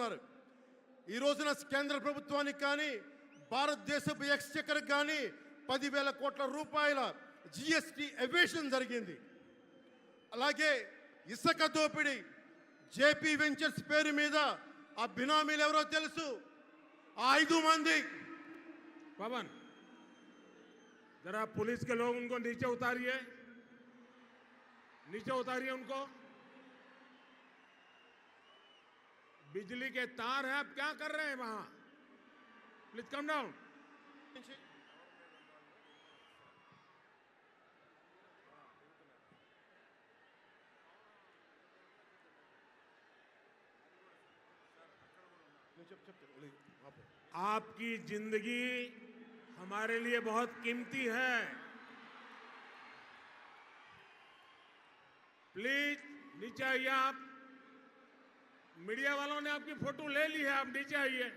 ఉన్నారు. ఈ రోజున కేంద్ర ప్రభుత్వానికి కానీ భారతదేశపు ఎక్స్చెక్కర్కి కానీ 10,000 కోట్ల రూపాయల జిఎస్టీ ఎవేషన్ జరిగింది. అలాగే ఇసుక దోపిడీ, జేపీ వెంచర్స్ పేరు మీద ఆ బినామీలు ఎవరో తెలుసు. ఆ 5 మంది. पवन, जरा पुलिस के लोग उनको नीचे उतारिए, नीचे उतारिए उनको। बिजली के तार हैं, आप क्या कर रहे हैं वहां? Please come down. आपकी जिंदगी हमारे लिए बहुत कीमती है। प्लीज नीचे आइए। आप मीडिया वालों ने आपकी फोटो ले ली है, आप नीचे आइए।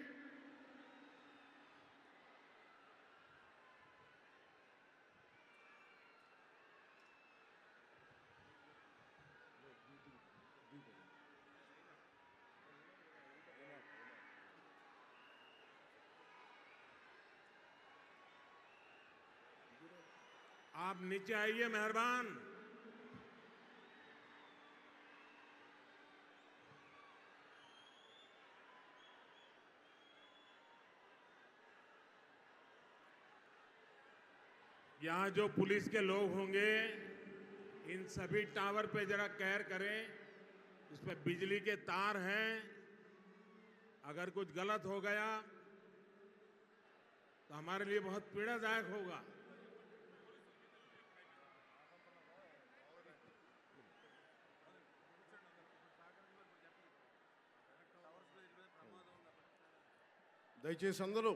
आप नीचे आइए, मेहरबान। यहां जो पुलिस के लोग होंगे, इन सभी टावर पे जरा कहर करें। इसमें बिजली के तार हैं, अगर कुछ गलत हो गया तो हमारे लिए बहुत पीड़ादायक होगा। దయచేసి అందరూ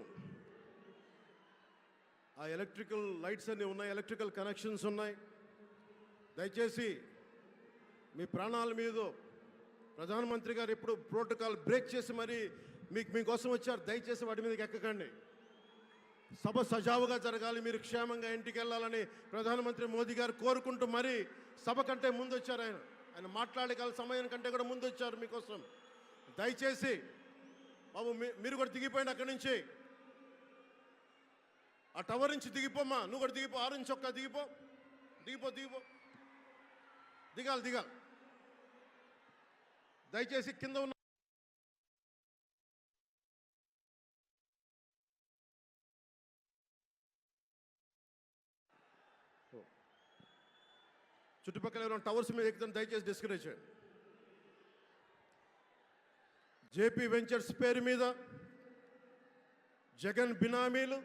ఆ ఎలక్ట్రికల్ లైట్స్ అన్నీ ఉన్నాయి, ఎలక్ట్రికల్ కనెక్షన్స్ ఉన్నాయి. దయచేసి మీ ప్రాణాల మీద ప్రధానమంత్రి గారు ఎప్పుడు ప్రోటోకాల్ బ్రేక్ చేసి మరి మీకోసం వచ్చారు. దయచేసి వాటి మీదకి ఎక్కకండి. సభ సజావుగా జరగాలి, మీరు క్షేమంగా ఇంటికి వెళ్ళాలని ప్రధానమంత్రి మోదీ గారు కోరుకుంటూ మరి సభ కంటే ముందు వచ్చారు. ఆయన మాట్లాడగల సమయం కంటే కూడా ముందు వచ్చారు మీకోసం. దయచేసి బాబు మీరు కూడా దిగిపోయింది అక్కడి నుంచి. ఆ టవర్ నుంచి దిగిపోమ్మా, నువ్వు కూడా దిగిపో. 6 నుంచి ఒక్క దిగిపో, దిగిపో దిగిపో దిగాలి. దయచేసి కింద ఉన్న చుట్టుపక్కల ఎవరైనా టవర్స్ మీద ఎక్కుతాను దయచేసి డిస్కరేజ్ చేయండి. జేపీ వెంచర్స్ పేరు మీద జగన్ బినామీలు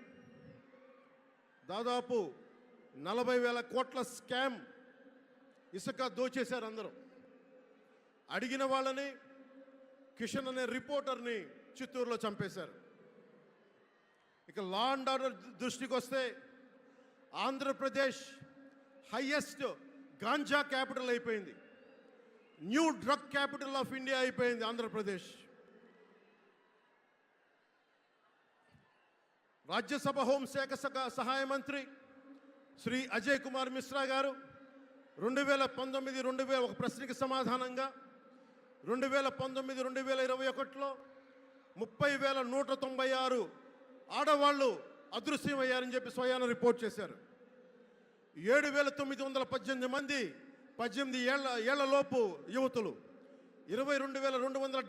దాదాపు 40,000 కోట్ల స్కామ్ ఇసుక దోచేశారు. అందరూ అడిగిన వాళ్ళని, కిషన్ అనే రిపోర్టర్ని చిత్తూరులో చంపేశారు. ఇక లా అండ్ ఆర్డర్ దృష్టికి వస్తే ఆంధ్రప్రదేశ్ హైయెస్ట్ గాంజా క్యాపిటల్ అయిపోయింది. New drug capital of India అయిపోయింది ఆంధ్రప్రదేశ్. రాజ్యసభ హోంశాఖ సహాయ మంత్రి శ్రీ అజయ్ కుమార్ మిశ్రా గారు 2019 ఒక ప్రశ్నకి సమాధానంగా 2019-2021లో 30,196 ఆడవాళ్ళు అదృశ్యమయ్యారని చెప్పి స్వయాన రిపోర్ట్ చేశారు. 7,918 మంది 18 ఏళ్లలోపు యువతులు, 22,270